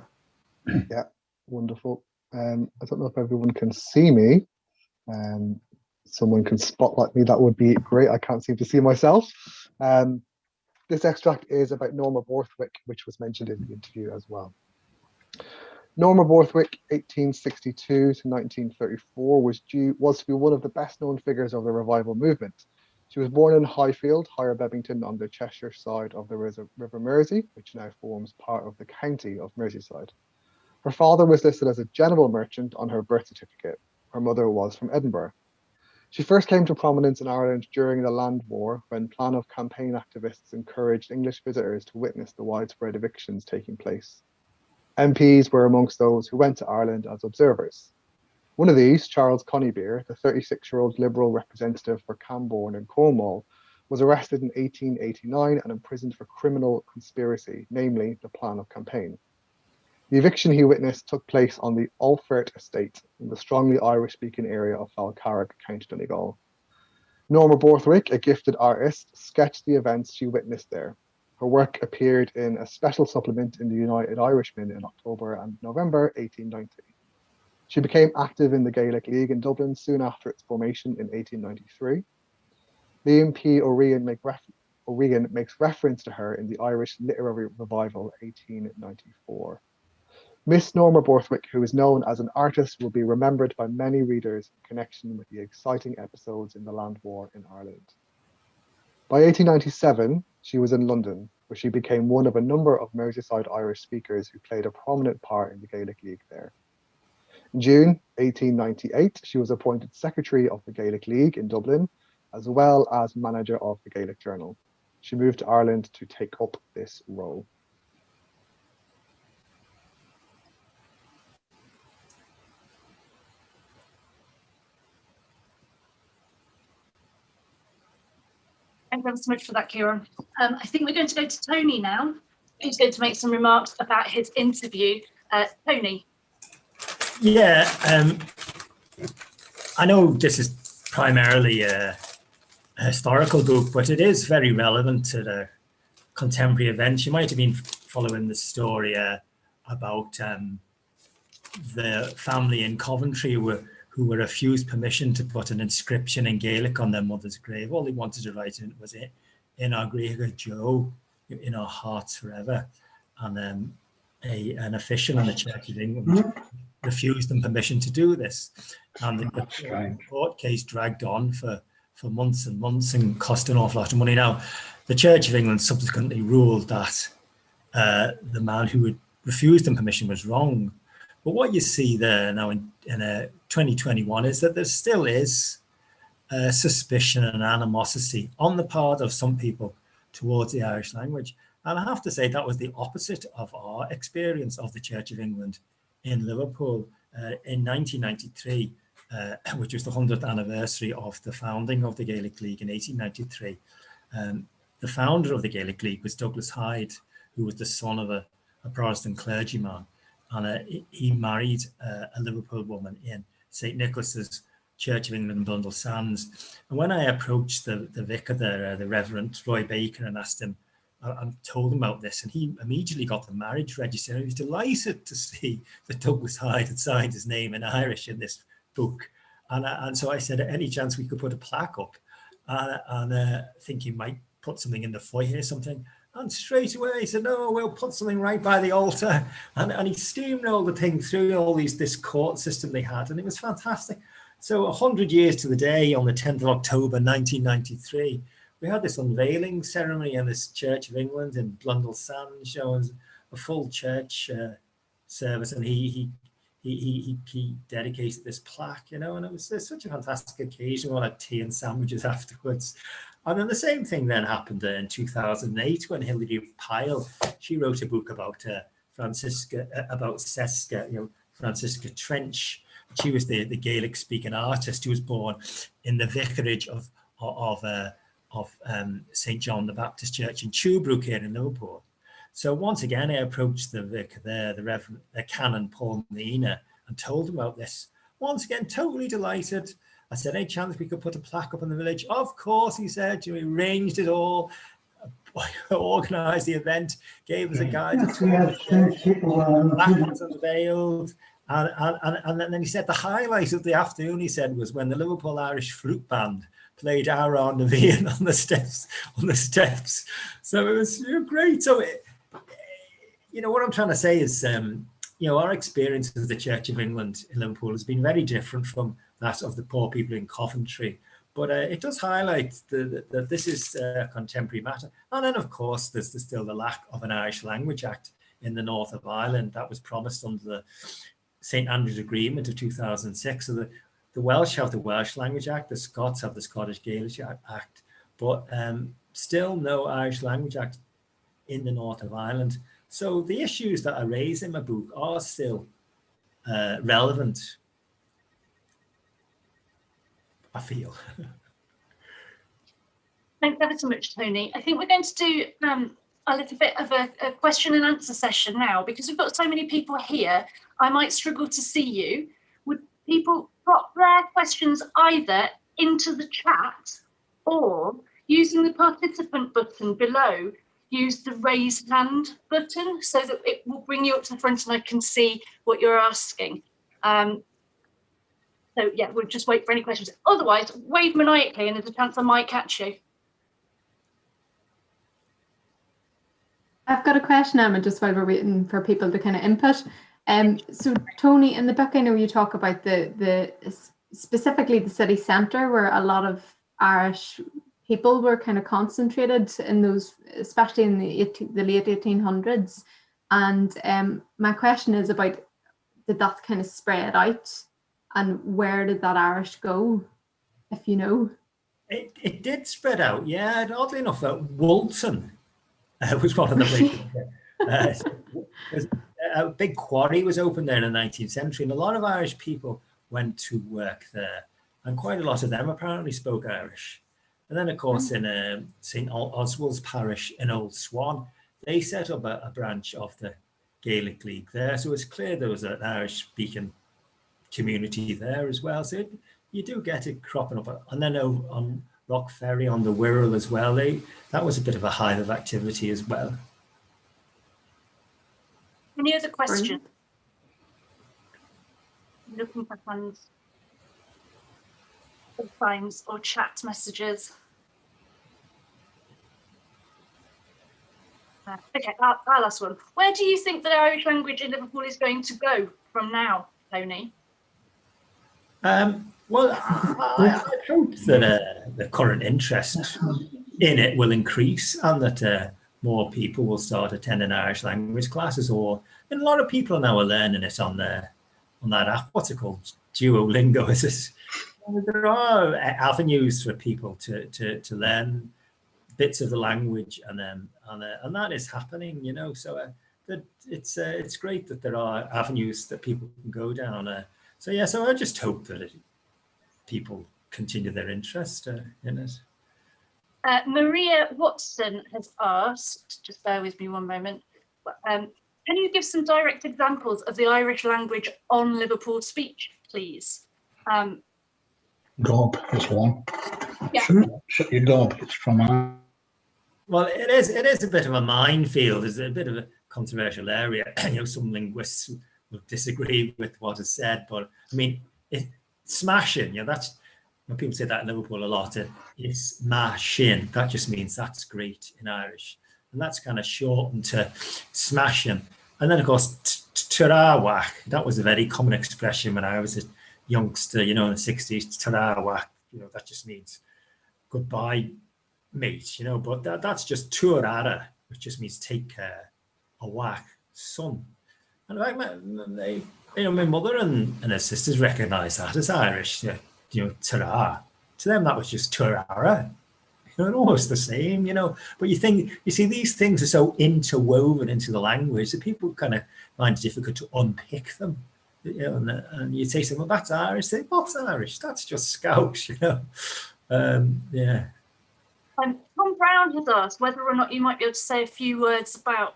Yeah, wonderful. I don't know if everyone can see me. Someone can spotlight me, that would be great. I can't seem to see myself. This extract is about Norma Borthwick, which was mentioned in the interview as well. Norma Borthwick, 1862 to 1934, was to be one of the best known figures of the revival movement. She was born in Highfield, Higher Bebington, on the Cheshire side of the River Mersey, which now forms part of the county of Merseyside. Her father was listed as a general merchant on her birth certificate. Her mother was from Edinburgh. She first came to prominence in Ireland during the Land War, when Plan of Campaign activists encouraged English visitors to witness the widespread evictions taking place. MPs were amongst those who went to Ireland as observers. One of these, Charles Conybeare, the 36-year-old Liberal representative for Camborne and Cornwall, was arrested in 1889 and imprisoned for criminal conspiracy, namely the Plan of Campaign. The eviction he witnessed took place on the Alfert estate in the strongly Irish-speaking area of Falcarragh, County Donegal. Norma Borthwick, a gifted artist, sketched the events she witnessed there. Her work appeared in a special supplement in the United Irishmen in October and November 1890. She became active in the Gaelic League in Dublin soon after its formation in 1893. Liam P. O'Regan makes reference to her in the Irish Literary Revival 1894. Miss Norma Borthwick, who is known as an artist, will be remembered by many readers in connection with the exciting episodes in the Land War in Ireland. By 1897, she was in London, where she became one of a number of Merseyside Irish speakers who played a prominent part in the Gaelic League there. In June 1898, she was appointed Secretary of the Gaelic League in Dublin, as well as manager of the Gaelic Journal. She moved to Ireland to take up this role. Thank you so much for that, Kieran. I think we're going to go to Tony now, who's going to make some remarks about his interview. Tony. Yeah, I know this is primarily a historical book, but it is very relevant to the contemporary events. You might have been following the story about the family in Coventry who were refused permission to put an inscription in Gaelic on their mother's grave. All they wanted to write in was in our Gaelic Joe, in our hearts forever. And an official in the Church of England refused them permission to do this. And the court case dragged on for months and months and cost an awful lot of money. Now, the Church of England subsequently ruled that the man who had refused them permission was wrong. But what you see there now in 2021 is that there still is suspicion and animosity on the part of some people towards the Irish language. And I have to say that was the opposite of our experience of the Church of England in Liverpool in 1993, which was the 100th anniversary of the founding of the Gaelic League in 1893. The founder of the Gaelic League was Douglas Hyde, who was the son of a Protestant clergyman. And he married a Liverpool woman in St. Nicholas's Church of England in Blundell Sands. And when I approached the vicar there, the Reverend Roy Baker, and asked him, I told him about this, and he immediately got the marriage register. He was delighted to see that Douglas Hyde had signed his name in Irish in this book. And so I said, any chance we could put a plaque up? And think he might put something in the foyer, something. And straight away he said, no, we'll put something right by the altar. And he steamrolled the thing through this court system they had, and it was fantastic. So 100 years to the day, on the 10th of October 1993, we had this unveiling ceremony in this Church of England in Blundell Sands, a full church service, and he dedicated this plaque, and it was such a fantastic occasion. We had tea and sandwiches afterwards. And then the same thing then happened in 2008 when Hilary Pyle, she wrote a book about Francisca Trench. She was the Gaelic speaking artist who was born in the vicarage of St. John the Baptist Church in Tuebrook here in Liverpool. So once again, I approached the vicar there, the Reverend Canon Paul Nina, and told him about this. Once again, totally delighted. I said, any chance we could put a plaque up in the village? Of course, he said. We arranged it all, organised the event, gave us a guide. The plaque was unveiled. And then he said the highlight of the afternoon, he said, was when the Liverpool Irish Flute Band played Aaron Nevian on the steps. So it was great. So, what I'm trying to say is, our experience of the Church of England in Liverpool has been very different from that of the poor people in Coventry. But it does highlight that this is a contemporary matter. And then, of course, there's still the lack of an Irish Language Act in the north of Ireland that was promised under the St. Andrew's Agreement of 2006. So the Welsh have the Welsh Language Act, the Scots have the Scottish Gaelic Act, but still no Irish Language Act in the north of Ireland. So the issues that I raise in my book are still relevant, I feel. Thanks ever so much, Tony. I think we're going to do a little bit of a question and answer session now, because we've got so many people here. I might struggle to see you. Would people pop their questions either into the chat or using the participant button below, use the raise hand button so that it will bring you up to the front and I can see what you're asking. So yeah, we'll just wait for any questions. Otherwise, wave maniacally and there's a chance I might catch you. I've got a question, Emma, just while we're waiting for people to kind of input. So Tony, in the book, I know you talk about the specifically the city centre where a lot of Irish people were kind of concentrated in those, especially in the late 1800s. And my question is about, did that kind of spread out, and where did that Irish go, if you know? It did spread out, yeah. And oddly enough, Woolton was one of the big. A big quarry was opened there in the 19th century, and a lot of Irish people went to work there, and quite a lot of them apparently spoke Irish. And then, of course, in St. Oswald's parish in Old Swan, they set up a branch of the Gaelic League there. So it's clear there was an Irish-speaking community there as well. So you do get it cropping up. And then over on Rock Ferry on the Wirral as well, that was a bit of a hive of activity as well. Any other questions? Looking for hands, or signs, or chat messages. Okay, I'll ask one. Where do you think the Irish language in Liverpool is going to go from now, Tony? Well, I hope that the current interest in it will increase, and that more people will start attending Irish language classes, and a lot of people now are learning it on that app. What's it called? Duolingo, is it? There are avenues for people to learn bits of the language, and that is happening, So that it's great that there are avenues that people can go down. So I just hope that people continue their interest in it. Maria Watson has asked, just bear with me one moment, can you give some direct examples of the Irish language on Liverpool speech, please? Gob is one. Yeah. Shut your gob, it's from... Well, it is a bit of a minefield. It's a bit of a controversial area. Some linguists will disagree with what is said, but I mean, smashing, that's... When people say that in Liverpool a lot, it's smashing. That just means that's great in Irish. And that's kind of shortened to smashing. And then, of course, tarawak, that was a very common expression when I was a youngster, in the 60s. Tarawak, that just means goodbye. mate, you know, but that's just tua'r ara, which just means take a whack, son. And like my mother and her sisters recognise that as Irish, you know, ta-ra. To them, that was just tua'r ara. You know, almost the same, you know. But you see, these things are so interwoven into the language that people kind of find it difficult to unpick them. You know, and you say something, well, that's Irish. They say, what's Irish? That's just Scouse, you know. Yeah. Tom Brown has asked whether or not you might be able to say a few words about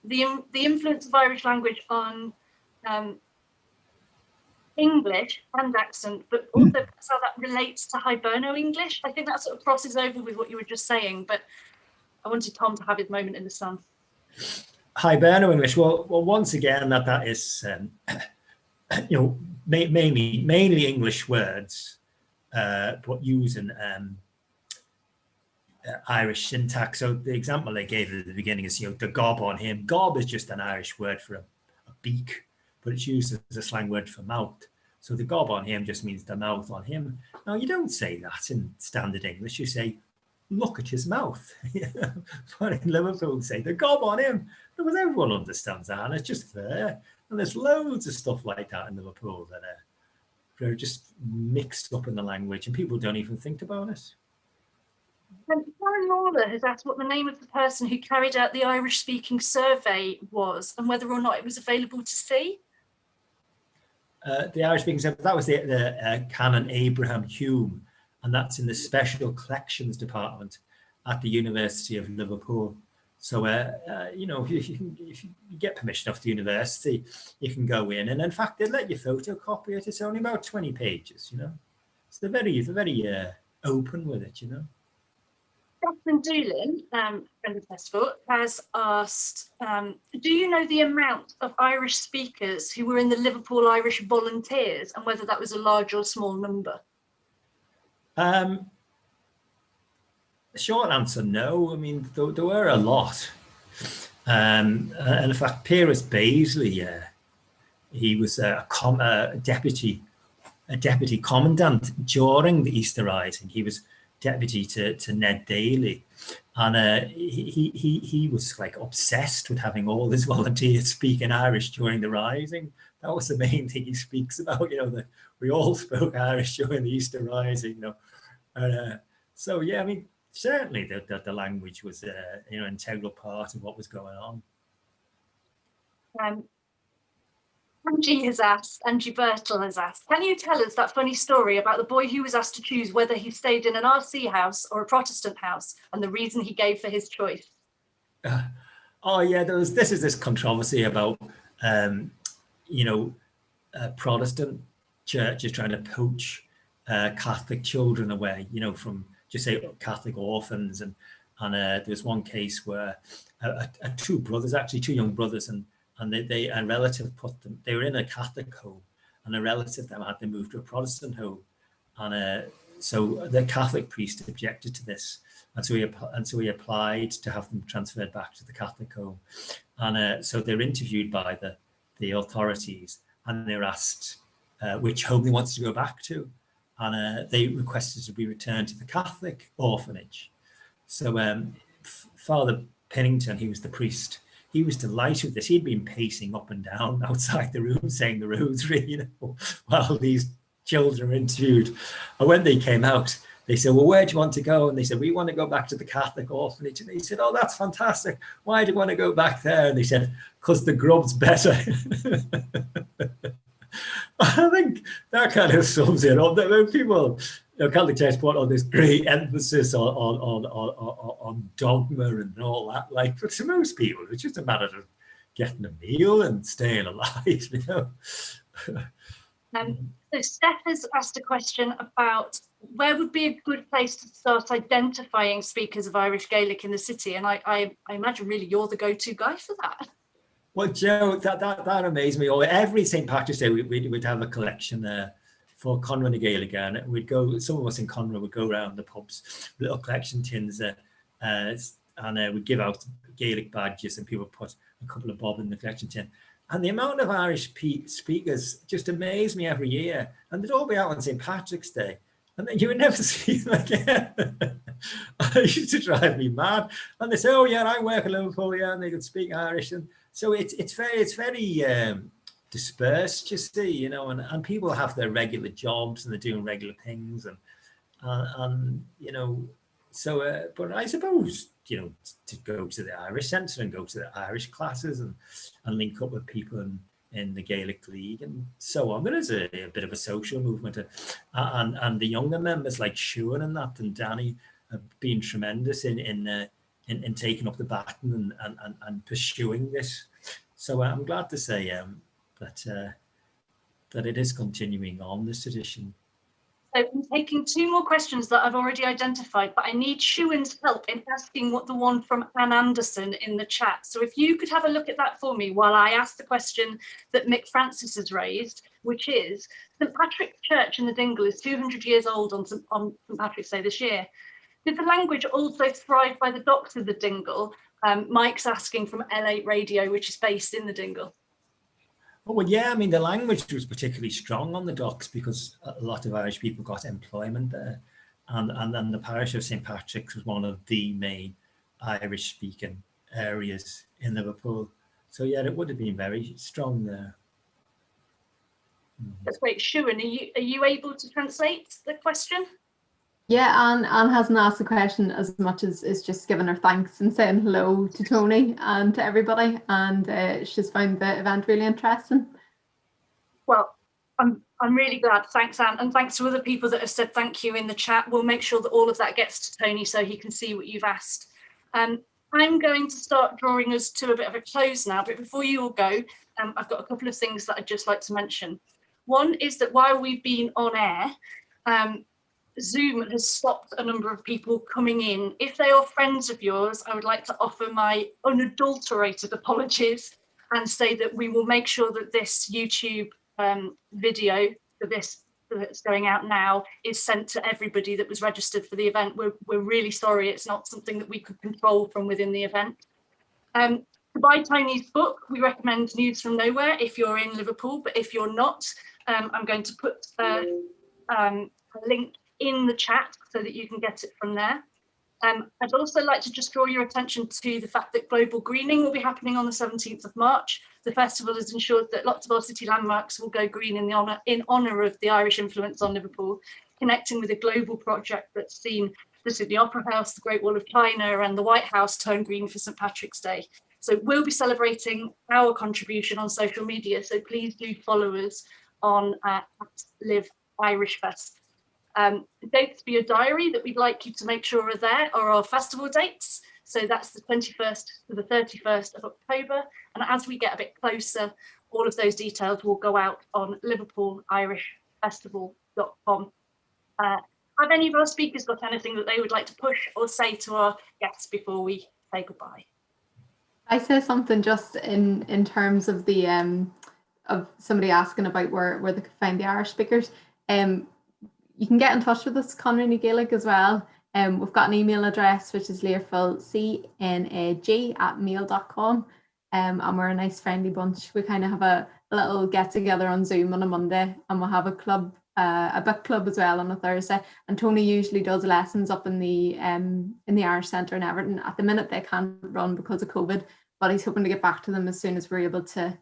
the influence of Irish language on English and accent, but also how that relates to Hiberno English. I think that sort of crosses over with what you were just saying, but I wanted Tom to have his moment in the sun. Hiberno English. Well, once again, that is you know, mainly English words, but using Irish syntax. So the example I gave at the beginning is, you know, the gob on him. Gob is just an Irish word for a beak, but it's used as a slang word for mouth. So the gob on him just means the mouth on him. Now, you don't say that in standard English. You say, look at his mouth. But in Liverpool, we say, the gob on him. Because everyone understands that, and it's just there. And there's loads of stuff like that in Liverpool that are just mixed up in the language, and people don't even think about it. Karen Lawler has asked what the name of the person who carried out the Irish-speaking survey was, and whether or not it was available to see. The Irish-speaking survey, that was the Canon Abraham Hume, and that's in the Special Collections Department at the University of Liverpool. So, you know, if you get permission off the university, you can go in, and in fact, they let you photocopy it. It's only about 20 pages, you know. So they're very open with it, you know. Catherine Doolin, friend of the festival, has asked, do you know the amount of Irish speakers who were in the Liverpool Irish Volunteers, and whether that was a large or small number? The short answer, no. I mean, there were a lot. And in fact, Piers Baisley, he was a deputy commandant during the Easter Rising. He was deputy to Ned Daly, and he was like obsessed with having all his volunteers speaking Irish during the Rising. That was the main thing he speaks about, you know, that we all spoke Irish during the Easter Rising, you know. So yeah, I mean, certainly the language was you know, an integral part of what was going on. Angie Birtle has asked, can you tell us that funny story about the boy who was asked to choose whether he stayed in an RC house or a Protestant house, and the reason he gave for his choice? Oh yeah, this is this controversy about you know, Protestant churches trying to poach Catholic children away, you know, from just say Catholic orphans, and there was one case where two young brothers, and a relative they were in a Catholic home, and a relative them had them moved to a Protestant home, and so the Catholic priest objected to this, and so he applied to have them transferred back to the Catholic home, and so they're interviewed by the authorities, and they're asked which home they wanted to go back to, and they requested to be returned to the Catholic orphanage. So Father Pennington, he was the priest, he was delighted with this. He'd been pacing up and down outside the room saying the rosary, you know, while these children were interviewed. And when they came out, they said, well, where do you want to go? And they said, we want to go back to the Catholic orphanage. And he said, oh, that's fantastic. Why do you want to go back there? And they said, because the grub's better. I think that kind of sums it up. People, you know, Catholic Church put on this great emphasis on dogma and all that. Like, but to most people, it's just a matter of getting a meal and staying alive, you know. So Steph has asked a question about where would be a good place to start identifying speakers of Irish Gaelic in the city, and I imagine really you're the go-to guy for that. Well, Joe, that amazed me. Every St. Patrick's Day, we'd have a collection there for Conra na Gaeilge, and we'd go. Some of us in Conra would go around the pubs, little collection tins, and we'd give out Gaelic badges, and people put a couple of bob in the collection tin. And the amount of Irish speakers just amazed me every year, and they'd all be out on St. Patrick's Day, and then you would never see them again. It used to drive me mad. And they say, "Oh yeah, I work in Liverpool, yeah," and they could speak Irish, and so it's very dispersed, you see, you know, and people have their regular jobs and they're doing regular things, and you know, so but I suppose, you know, to go to the Irish Centre and go to the Irish classes and link up with people in the Gaelic League and so on. There is a bit of a social movement, and the younger members like Siwan and that and Danny have been tremendous in taking up the baton and pursuing this. So I'm glad to say that it is continuing on, this tradition. So I'm taking two more questions that I've already identified, but I need Siwan's help in asking what the one from Anne Anderson in the chat. So if you could have a look at that for me while I ask the question that Mick Francis has raised, which is St Patrick's Church in the Dingle is 200 years old on St Patrick's Day this year. Did the language also thrive by the docks of the Dingle? Mike's asking from L8 Radio, which is based in the Dingle. Oh, well, yeah, I mean, the language was particularly strong on the docks because a lot of Irish people got employment there. And the parish of St. Patrick's was one of the main Irish-speaking areas in Liverpool. So, yeah, it would have been very strong there. That's great. Siwan, are you able to translate the question? Yeah, Anne hasn't asked the question as much as just giving her thanks and saying hello to Tony and to everybody, and she's found the event really interesting. Well, I'm really glad. Thanks, Anne, and thanks to other people that have said thank you in the chat. We'll make sure that all of that gets to Tony so he can see what you've asked. I'm going to start drawing us to a bit of a close now, but before you all go, I've got a couple of things that I'd just like to mention. One is that while we've been on air, Zoom has stopped a number of people coming in. If they are friends of yours, I would like to offer my unadulterated apologies and say that we will make sure that this YouTube video for this that's going out now is sent to everybody that was registered for the event. We're really sorry. It's not something that we could control from within the event. To buy Tony's book, we recommend News from Nowhere if you're in Liverpool, but if you're not, I'm going to put a link in the chat so that you can get it from there. I'd also like to just draw your attention to the fact that Global Greening will be happening on the 17th of March. The festival has ensured that lots of our city landmarks will go green in honour of the Irish influence on Liverpool, connecting with a global project that's seen the Sydney Opera House, the Great Wall of China and the White House turn green for St Patrick's Day. So we'll be celebrating our contribution on social media, so please do follow us on Live Irish Fest. Dates for your diary that we'd like you to make sure are there are our festival dates. So that's the 21st to the 31st of October. And as we get a bit closer, all of those details will go out on liverpoolirishfestival.com. Have any of our speakers got anything that they would like to push or say to our guests before we say goodbye? I say something just in terms of the of somebody asking about where they could find the Irish speakers. You can get in touch with us, Conradh Ní Gaeilge, as well. We've got an email address, which is learfulcnag@mail.com. And we're a nice friendly bunch. We kind of have a little get together on Zoom on a Monday, and we'll have a book club as well on a Thursday. And Tony usually does lessons up in the Irish Centre in Everton. At the minute they can't run because of COVID, but he's hoping to get back to them as soon as we're able to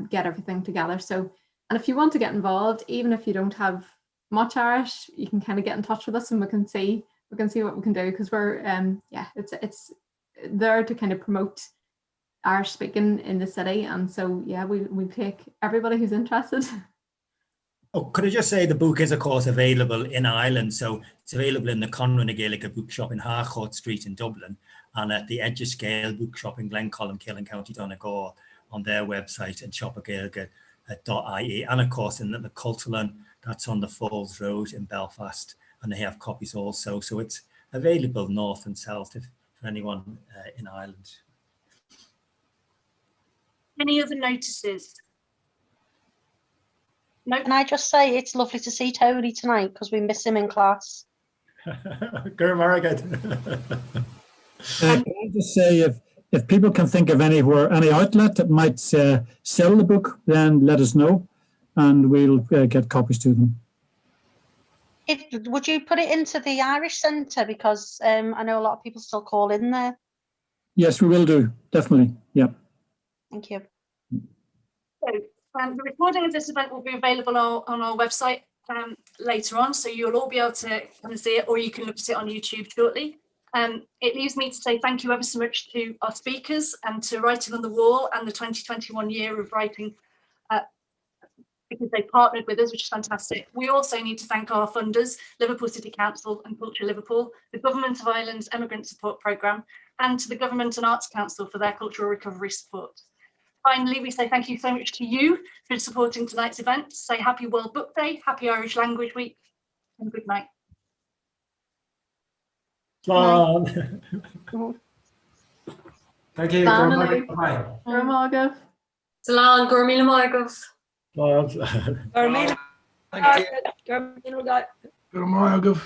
get everything together. So, and if you want to get involved, even if you don't have much Irish, you can kind of get in touch with us and we can see what we can do, because we're it's there to kind of promote Irish speaking in the city, and so yeah, we take everybody who's interested. Oh, could I just say the book is of course available in Ireland, so it's available in the Conradh Ní Gaeilge bookshop in Harcourt Street in Dublin, and at the Edge of Scale bookshop in Glencolin, Killen, County Donegal, on their website at shopagaeilge.ie, and of course in the Cultalan, that's on the Falls Road in Belfast, and they have copies also. So it's available north and south for anyone in Ireland. Any other notices? No. Can I just say it's lovely to see Tony tonight because we miss him in class. Good morning. Can I just say, if people can think of any outlet that might sell the book, then let us know, and we'll get copies to them. Would you put it into the Irish Centre? Because I know a lot of people still call in there. Yes, we will do. Definitely. Yeah. Thank you. So the recording of this event will be available on our website later on, so you'll all be able to come and see it, or you can look at it on YouTube shortly. It leaves me to say thank you ever so much to our speakers and to Writing on the Wall and the 2021 year of writing, because they partnered with us, which is fantastic. We also need to thank our funders, Liverpool City Council and Culture Liverpool, the Government of Ireland's Emigrant Support Programme, and to the Government and Arts Council for their cultural recovery support. Finally, we say thank you so much to you for supporting tonight's event. Say happy World Book Day, happy Irish Language Week, and good night. Slán. Thank you. Slán, Bye. Mágah. Slán, gur míle maith Slán. gur míle Good morning.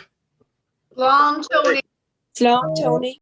Slán, Tony.